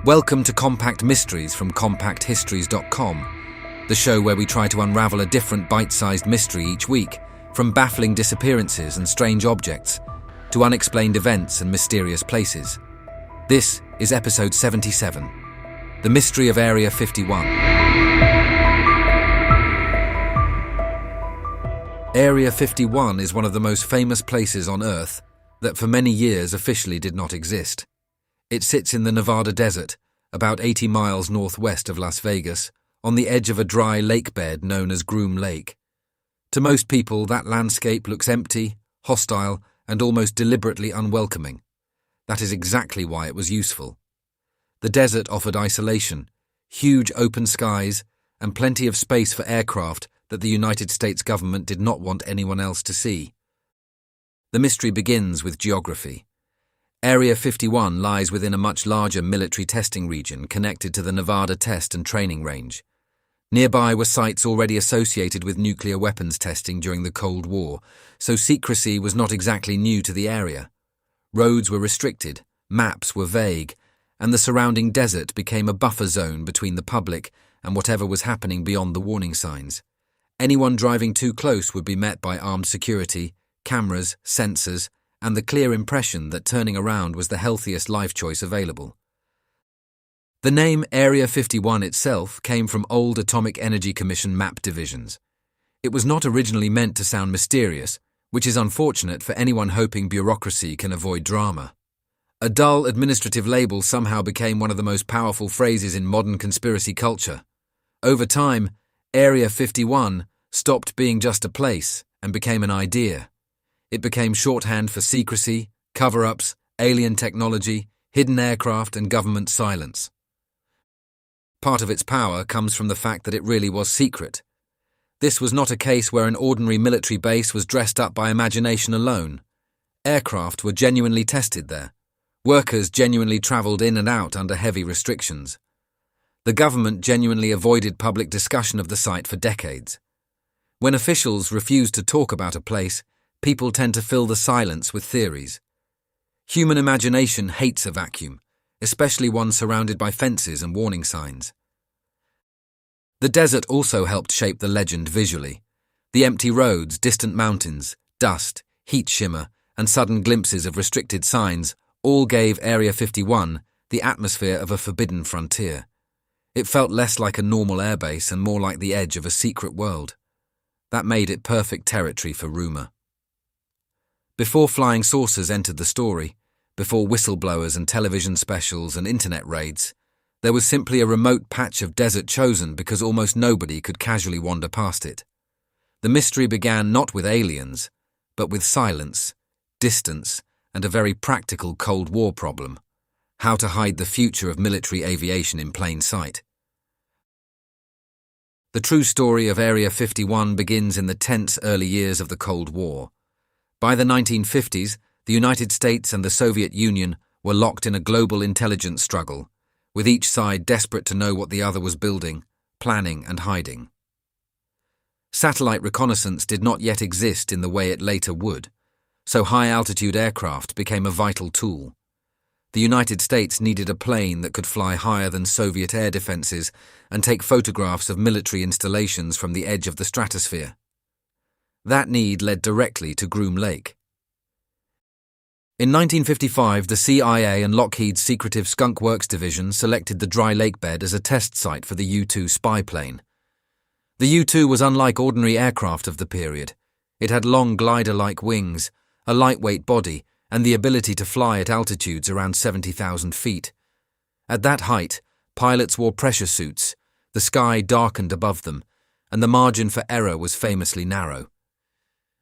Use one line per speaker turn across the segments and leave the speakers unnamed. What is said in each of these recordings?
Welcome to Compact Mysteries from compacthistories.com, the show where we try to unravel a different bite-sized mystery each week, from baffling disappearances and strange objects to unexplained events and mysterious places. This is episode 77, The Mystery of Area 51. Area 51 is one of the most famous places on Earth that for many years officially did not exist. It sits in the Nevada desert, about 80 miles northwest of Las Vegas, on the edge of a dry lake bed known as Groom Lake. To most people, that landscape looks empty, hostile, and almost deliberately unwelcoming. That is exactly why it was useful. The desert offered isolation, huge open skies, and plenty of space for aircraft that the United States government did not want anyone else to see. The mystery begins with geography. Area 51 lies within a much larger military testing region connected to the Nevada Test and Training Range. Nearby were sites already associated with nuclear weapons testing during the Cold War, so secrecy was not exactly new to the area. Roads were restricted, maps were vague, and the surrounding desert became a buffer zone between the public and whatever was happening beyond the warning signs. Anyone driving too close would be met by armed security, cameras, sensors, and the clear impression that turning around was the healthiest life choice available. The name Area 51 itself came from old Atomic Energy Commission map divisions. It was not originally meant to sound mysterious, which is unfortunate for anyone hoping bureaucracy can avoid drama. A dull administrative label somehow became one of the most powerful phrases in modern conspiracy culture. Over time, Area 51 stopped being just a place and became an idea. It became shorthand for secrecy, cover-ups, alien technology, hidden aircraft, and government silence. Part of its power comes from the fact that it really was secret. This was not a case where an ordinary military base was dressed up by imagination alone. Aircraft were genuinely tested there. Workers genuinely travelled in and out under heavy restrictions. The government genuinely avoided public discussion of the site for decades. When officials refused to talk about a place, people tend to fill the silence with theories. Human imagination hates a vacuum, especially one surrounded by fences and warning signs. The desert also helped shape the legend visually. The empty roads, distant mountains, dust, heat shimmer, and sudden glimpses of restricted signs all gave Area 51 the atmosphere of a forbidden frontier. It felt less like a normal airbase and more like the edge of a secret world. That made it perfect territory for rumour. Before flying saucers entered the story, before whistleblowers and television specials and internet raids, there was simply a remote patch of desert chosen because almost nobody could casually wander past it. The mystery began not with aliens, but with silence, distance, and a very practical Cold War problem: how to hide the future of military aviation in plain sight. The true story of Area 51 begins in the tense early years of the Cold War. By the 1950s, the United States and the Soviet Union were locked in a global intelligence struggle, with each side desperate to know what the other was building, planning, and hiding. Satellite reconnaissance did not yet exist in the way it later would, so high-altitude aircraft became a vital tool. The United States needed a plane that could fly higher than Soviet air defenses and take photographs of military installations from the edge of the stratosphere. That need led directly to Groom Lake. In 1955, the CIA and Lockheed's secretive Skunk Works division selected the dry lake bed as a test site for the U-2 spy plane. The U-2 was unlike ordinary aircraft of the period. It had long glider-like wings, a lightweight body, and the ability to fly at altitudes around 70,000 feet. At that height, pilots wore pressure suits, the sky darkened above them, and the margin for error was famously narrow.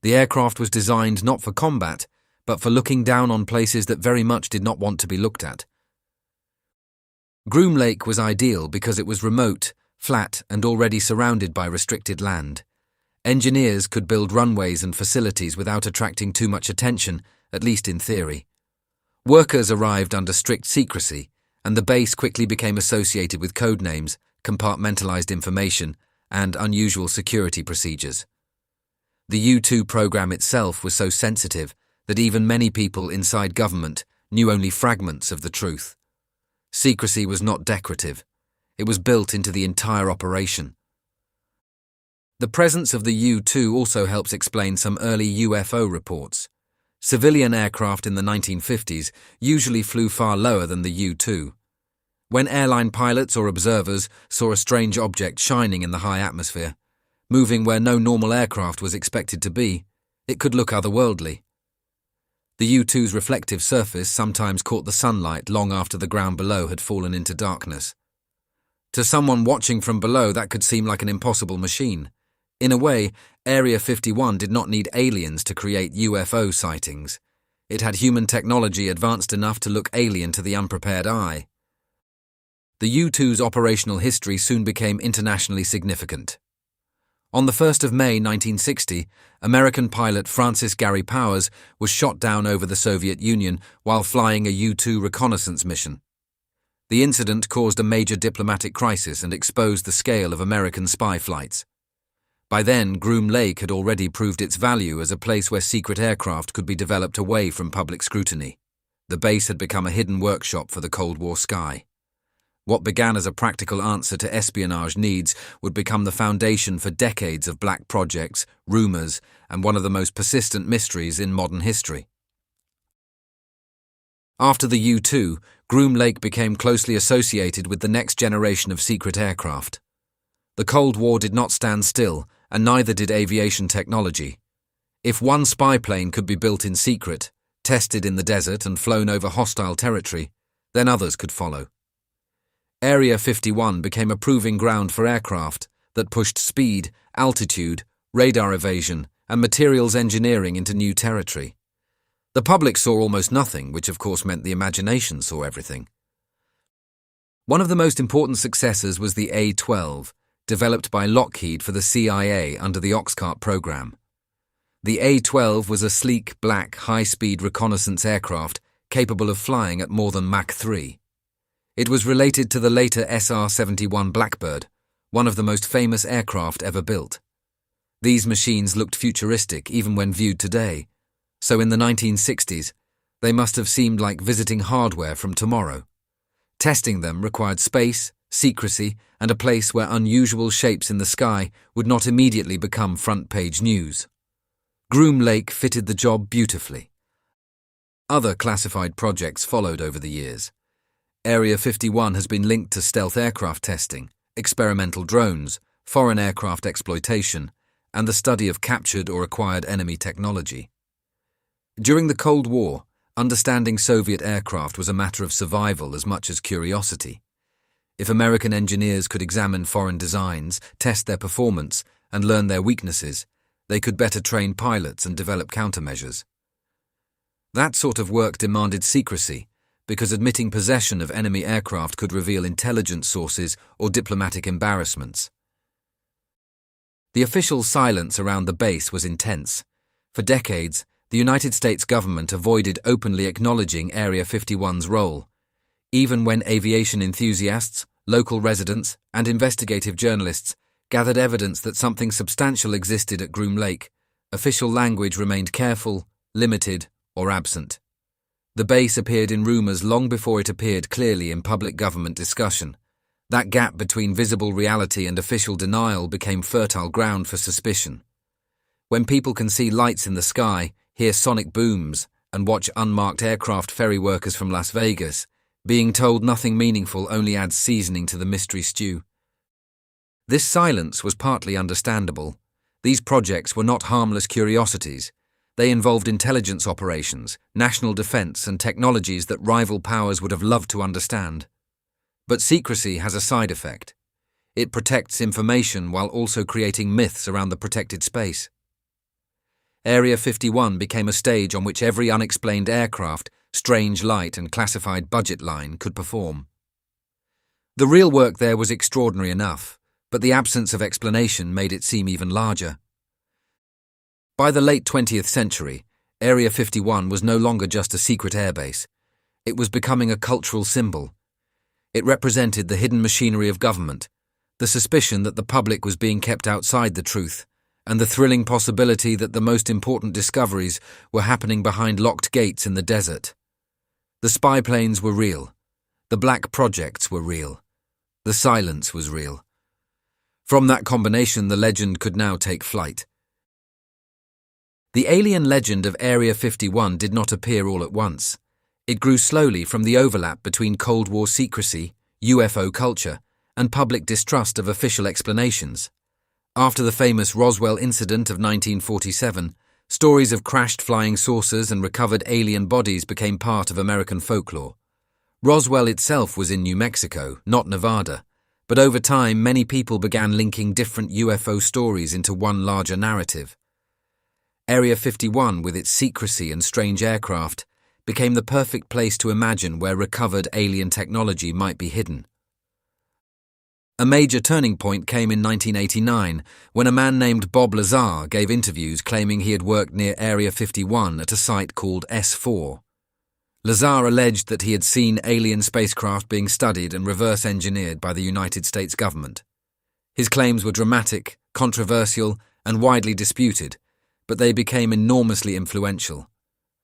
The aircraft was designed not for combat, but for looking down on places that very much did not want to be looked at. Groom Lake was ideal because it was remote, flat, and already surrounded by restricted land. Engineers could build runways and facilities without attracting too much attention, at least in theory. Workers arrived under strict secrecy, and the base quickly became associated with code names, compartmentalized information, and unusual security procedures. The U-2 program itself was so sensitive that even many people inside government knew only fragments of the truth. Secrecy was not decorative. It was built into the entire operation. The presence of the U-2 also helps explain some early UFO reports. Civilian aircraft in the 1950s usually flew far lower than the U-2. When airline pilots or observers saw a strange object shining in the high atmosphere, moving where no normal aircraft was expected to be, it could look otherworldly. The U-2's reflective surface sometimes caught the sunlight long after the ground below had fallen into darkness. To someone watching from below, that could seem like an impossible machine. In a way, Area 51 did not need aliens to create UFO sightings. It had human technology advanced enough to look alien to the unprepared eye. The U-2's operational history soon became internationally significant. On the 1st of May 1960, American pilot Francis Gary Powers was shot down over the Soviet Union while flying a U-2 reconnaissance mission. The incident caused a major diplomatic crisis and exposed the scale of American spy flights. By then, Groom Lake had already proved its value as a place where secret aircraft could be developed away from public scrutiny. The base had become a hidden workshop for the Cold War sky. What began as a practical answer to espionage needs would become the foundation for decades of black projects, rumours, and one of the most persistent mysteries in modern history. After the U-2, Groom Lake became closely associated with the next generation of secret aircraft. The Cold War did not stand still, and neither did aviation technology. If one spy plane could be built in secret, tested in the desert and flown over hostile territory, then others could follow. Area 51 became a proving ground for aircraft that pushed speed, altitude, radar evasion, and materials engineering into new territory. The public saw almost nothing, which of course meant the imagination saw everything. One of the most important successes was the A-12, developed by Lockheed for the CIA under the Oxcart program. The A-12 was a sleek, black, high-speed reconnaissance aircraft capable of flying at more than Mach 3. It was related to the later SR-71 Blackbird, one of the most famous aircraft ever built. These machines looked futuristic even when viewed today, so in the 1960s, they must have seemed like visiting hardware from tomorrow. Testing them required space, secrecy, and a place where unusual shapes in the sky would not immediately become front-page news. Groom Lake fitted the job beautifully. Other classified projects followed over the years. Area 51 has been linked to stealth aircraft testing, experimental drones, foreign aircraft exploitation, and the study of captured or acquired enemy technology. During the Cold War, understanding Soviet aircraft was a matter of survival as much as curiosity. If American engineers could examine foreign designs, test their performance, and learn their weaknesses, they could better train pilots and develop countermeasures. That sort of work demanded secrecy, because admitting possession of enemy aircraft could reveal intelligence sources or diplomatic embarrassments. The official silence around the base was intense. For decades, the United States government avoided openly acknowledging Area 51's role. Even when aviation enthusiasts, local residents, and investigative journalists gathered evidence that something substantial existed at Groom Lake, official language remained careful, limited, or absent. The base appeared in rumours long before it appeared clearly in public government discussion. That gap between visible reality and official denial became fertile ground for suspicion. When people can see lights in the sky, hear sonic booms, and watch unmarked aircraft ferry workers from Las Vegas, being told nothing meaningful only adds seasoning to the mystery stew. This silence was partly understandable. These projects were not harmless curiosities. They involved intelligence operations, national defense, and technologies that rival powers would have loved to understand. But secrecy has a side effect. It protects information while also creating myths around the protected space. Area 51 became a stage on which every unexplained aircraft, strange light, and classified budget line could perform. The real work there was extraordinary enough, but the absence of explanation made it seem even larger. By the late 20th century, Area 51 was no longer just a secret airbase. It was becoming a cultural symbol. It represented the hidden machinery of government, the suspicion that the public was being kept outside the truth, and the thrilling possibility that the most important discoveries were happening behind locked gates in the desert. The spy planes were real. The black projects were real. The silence was real. From that combination, the legend could now take flight. The alien legend of Area 51 did not appear all at once. It grew slowly from the overlap between Cold War secrecy, UFO culture, and public distrust of official explanations. After the famous Roswell incident of 1947, stories of crashed flying saucers and recovered alien bodies became part of American folklore. Roswell itself was in New Mexico, not Nevada, but over time many people began linking different UFO stories into one larger narrative. Area 51, with its secrecy and strange aircraft, became the perfect place to imagine where recovered alien technology might be hidden. A major turning point came in 1989 when a man named Bob Lazar gave interviews claiming he had worked near Area 51 at a site called S4. Lazar alleged that he had seen alien spacecraft being studied and reverse-engineered by the United States government. His claims were dramatic, controversial, and widely disputed, but they became enormously influential.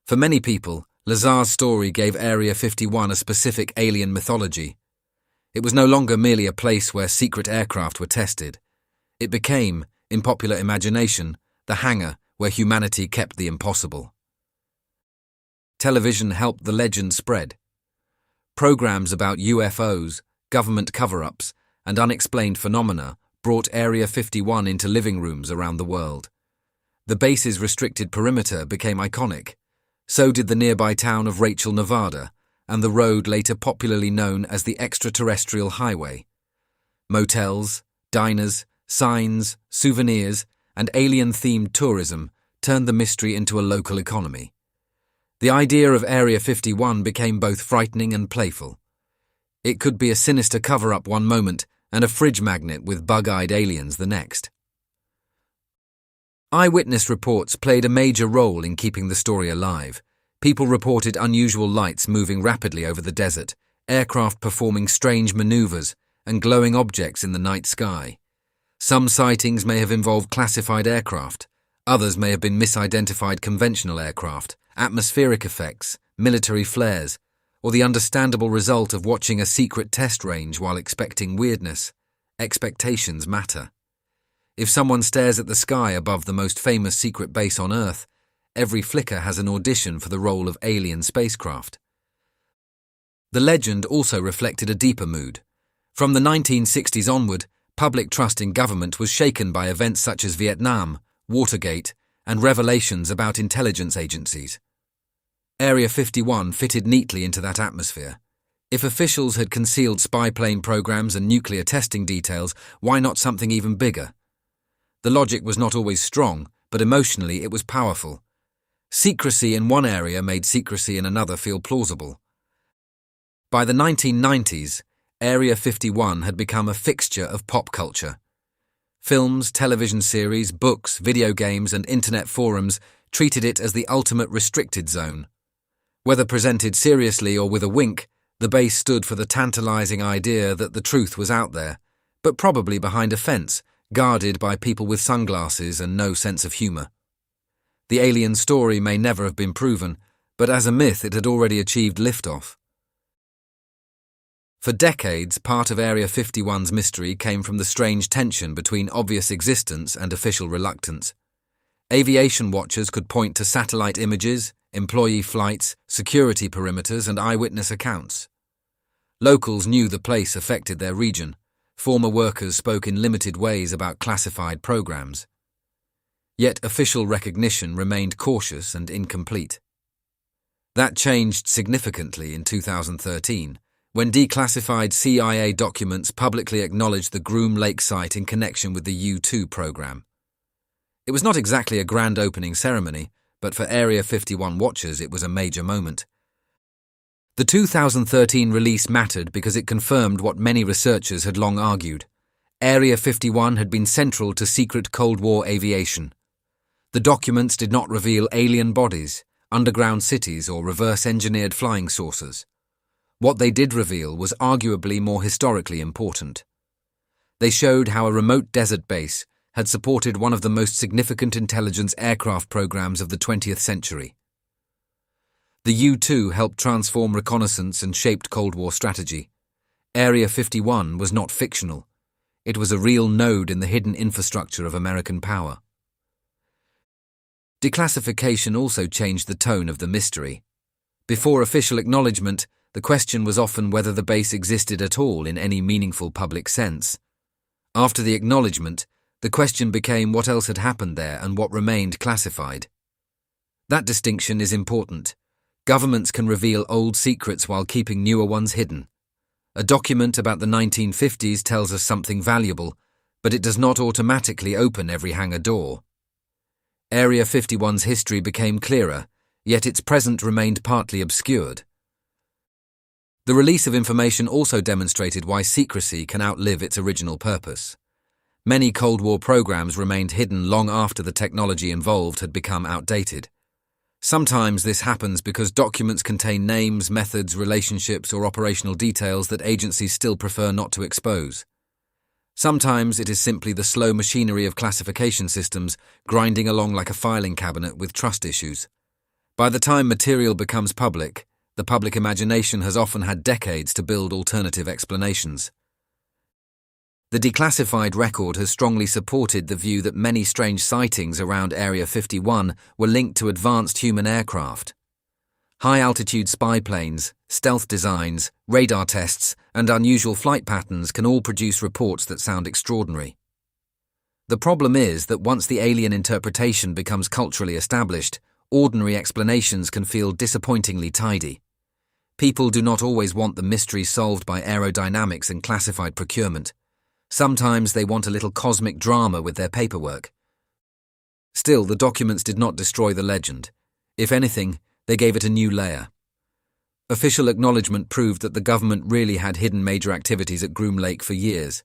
For many people, Lazar's story gave Area 51 a specific alien mythology. It was no longer merely a place where secret aircraft were tested. It became, in popular imagination, the hangar where humanity kept the impossible. Television helped the legend spread. Programs about UFOs, government cover-ups, and unexplained phenomena brought Area 51 into living rooms around the world. The base's restricted perimeter became iconic. So did the nearby town of Rachel, Nevada, and the road later popularly known as the Extraterrestrial Highway. Motels, diners, signs, souvenirs, and alien-themed tourism turned the mystery into a local economy. The idea of Area 51 became both frightening and playful. It could be a sinister cover-up one moment and a fridge magnet with bug-eyed aliens the next. Eyewitness reports played a major role in keeping the story alive. People reported unusual lights moving rapidly over the desert, aircraft performing strange maneuvers, and glowing objects in the night sky. Some sightings may have involved classified aircraft. Others may have been misidentified conventional aircraft, atmospheric effects, military flares, or the understandable result of watching a secret test range while expecting weirdness. Expectations matter. If someone stares at the sky above the most famous secret base on Earth, every flicker has an audition for the role of alien spacecraft. The legend also reflected a deeper mood. From the 1960s onward, public trust in government was shaken by events such as Vietnam, Watergate, and revelations about intelligence agencies. Area 51 fitted neatly into that atmosphere. If officials had concealed spy plane programs and nuclear testing details, why not something even bigger? The logic was not always strong, but emotionally it was powerful. Secrecy in one area made secrecy in another feel plausible. By the 1990s, Area 51 had become a fixture of pop culture. Films, television series, books, video games, and internet forums treated it as the ultimate restricted zone. Whether presented seriously or with a wink, the base stood for the tantalizing idea that the truth was out there, but probably behind a fence, guarded by people with sunglasses and no sense of humor. The alien story may never have been proven, but as a myth it had already achieved liftoff. For decades, part of Area 51's mystery came from the strange tension between obvious existence and official reluctance. Aviation watchers could point to satellite images, employee flights, security perimeters, and eyewitness accounts. Locals knew the place affected their region. Former workers spoke in limited ways about classified programs. Yet official recognition remained cautious and incomplete. That changed significantly in 2013, when declassified CIA documents publicly acknowledged the Groom Lake site in connection with the U-2 program. It was not exactly a grand opening ceremony, but for Area 51 watchers it was a major moment. The 2013 release mattered because it confirmed what many researchers had long argued. Area 51 had been central to secret Cold War aviation. The documents did not reveal alien bodies, underground cities, or reverse-engineered flying saucers. What they did reveal was arguably more historically important. They showed how a remote desert base had supported one of the most significant intelligence aircraft programs of the 20th century. The U-2 helped transform reconnaissance and shaped Cold War strategy. Area 51 was not fictional. It was a real node in the hidden infrastructure of American power. Declassification also changed the tone of the mystery. Before official acknowledgement, the question was often whether the base existed at all in any meaningful public sense. After the acknowledgement, the question became what else had happened there and what remained classified. That distinction is important. Governments can reveal old secrets while keeping newer ones hidden. A document about the 1950s tells us something valuable, but it does not automatically open every hangar door. Area 51's history became clearer, yet its present remained partly obscured. The release of information also demonstrated why secrecy can outlive its original purpose. Many Cold War programs remained hidden long after the technology involved had become outdated. Sometimes this happens because documents contain names, methods, relationships, or operational details that agencies still prefer not to expose. Sometimes it is simply the slow machinery of classification systems grinding along like a filing cabinet with trust issues. By the time material becomes public, the public imagination has often had decades to build alternative explanations. The declassified record has strongly supported the view that many strange sightings around Area 51 were linked to advanced human aircraft. High-altitude spy planes, stealth designs, radar tests, and unusual flight patterns can all produce reports that sound extraordinary. The problem is that once the alien interpretation becomes culturally established, ordinary explanations can feel disappointingly tidy. People do not always want the mystery solved by aerodynamics and classified procurement. Sometimes they want a little cosmic drama with their paperwork. Still, the documents did not destroy the legend. If anything, they gave it a new layer. Official acknowledgement proved that the government really had hidden major activities at Groom Lake for years.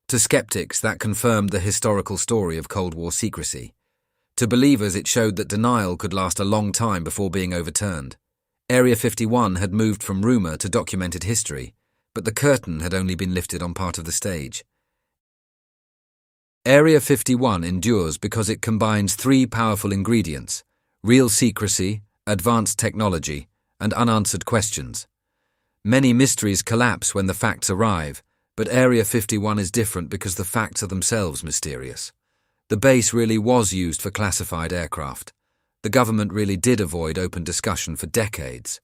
To skeptics, that confirmed the historical story of Cold War secrecy. To believers, it showed that denial could last a long time before being overturned. Area 51 had moved from rumour to documented history, but the curtain had only been lifted on part of the stage. Area 51 endures because it combines three powerful ingredients: real secrecy, advanced technology, and unanswered questions. Many mysteries collapse when the facts arrive, but Area 51 is different because the facts are themselves mysterious. The base really was used for classified aircraft. The government really did avoid open discussion for decades.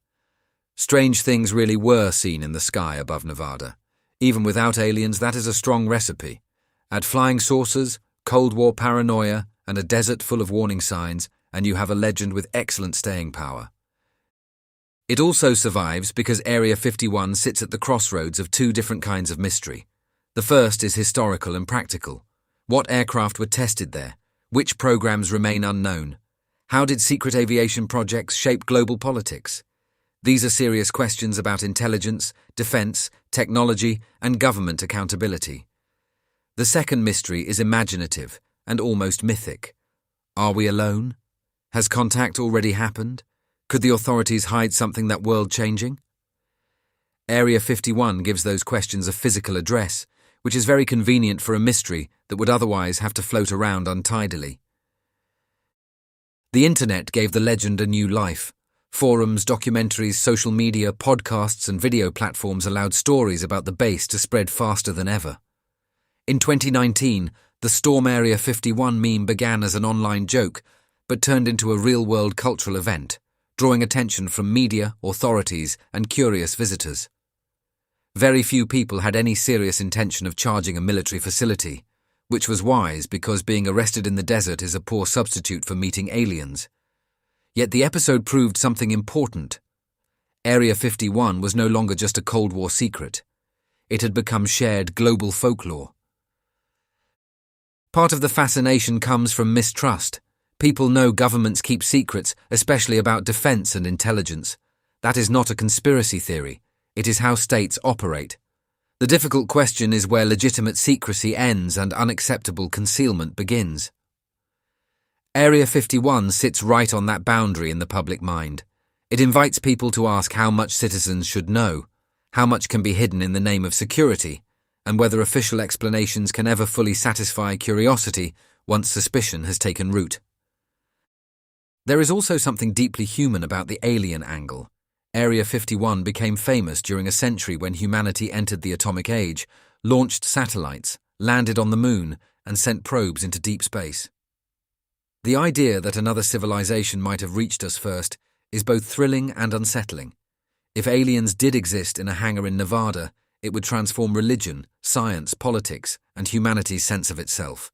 Strange things really were seen in the sky above Nevada. Even without aliens, that is a strong recipe. Add flying saucers, Cold War paranoia, and a desert full of warning signs, and you have a legend with excellent staying power. It also survives because Area 51 sits at the crossroads of two different kinds of mystery. The first is historical and practical. What aircraft were tested there? Which programs remain unknown? How did secret aviation projects shape global politics? These are serious questions about intelligence, defense, technology, and government accountability. The second mystery is imaginative and almost mythic. Are we alone? Has contact already happened? Could the authorities hide something that world-changing? Area 51 gives those questions a physical address, which is very convenient for a mystery that would otherwise have to float around untidily. The internet gave the legend a new life. Forums, documentaries, social media, podcasts, and video platforms allowed stories about the base to spread faster than ever. In 2019, the Storm Area 51 meme began as an online joke, but turned into a real-world cultural event, drawing attention from media, authorities, and curious visitors. Very few people had any serious intention of charging a military facility, which was wise because being arrested in the desert is a poor substitute for meeting aliens. Yet the episode proved something important. Area 51 was no longer just a Cold War secret. It had become shared global folklore. Part of the fascination comes from mistrust. People know governments keep secrets, especially about defense and intelligence. That is not a conspiracy theory. It is how states operate. The difficult question is where legitimate secrecy ends and unacceptable concealment begins. Area 51 sits right on that boundary in the public mind. It invites people to ask how much citizens should know, how much can be hidden in the name of security, and whether official explanations can ever fully satisfy curiosity once suspicion has taken root. There is also something deeply human about the alien angle. Area 51 became famous during a century when humanity entered the atomic age, launched satellites, landed on the moon, and sent probes into deep space. The idea that another civilization might have reached us first is both thrilling and unsettling. If aliens did exist in a hangar in Nevada, it would transform religion, science, politics, and humanity's sense of itself.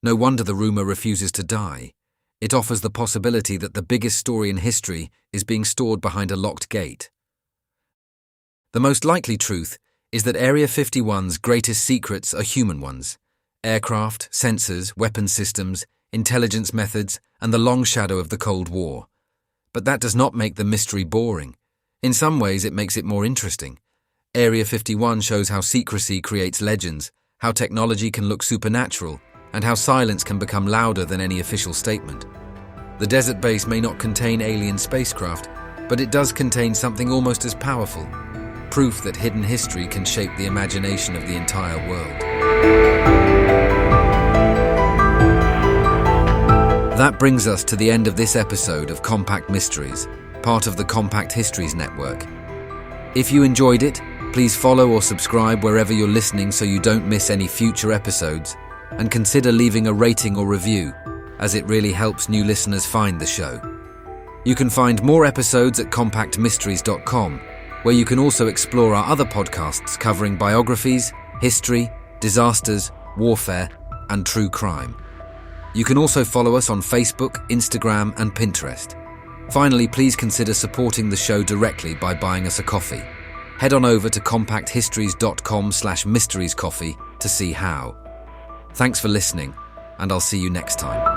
No wonder the rumor refuses to die. It offers the possibility that the biggest story in history is being stored behind a locked gate. The most likely truth is that Area 51's greatest secrets are human ones: aircraft, sensors, weapon systems, intelligence methods, and the long shadow of the Cold War. But that does not make the mystery boring. In some ways, it makes it more interesting. Area 51 shows how secrecy creates legends, how technology can look supernatural, and how silence can become louder than any official statement. The desert base may not contain alien spacecraft, but it does contain something almost as powerful: proof that hidden history can shape the imagination of the entire world. That brings us to the end of this episode of Compact Mysteries, part of the Compact Histories Network. If you enjoyed it, please follow or subscribe wherever you're listening so you don't miss any future episodes, and consider leaving a rating or review, as it really helps new listeners find the show. You can find more episodes at compactmysteries.com, where you can also explore our other podcasts covering biographies, history, disasters, warfare, and true crime. You can also follow us on Facebook, Instagram, and Pinterest. Finally, please consider supporting the show directly by buying us a coffee. Head on over to compacthistories.com/mysteriescoffee to see how. Thanks for listening, and I'll see you next time.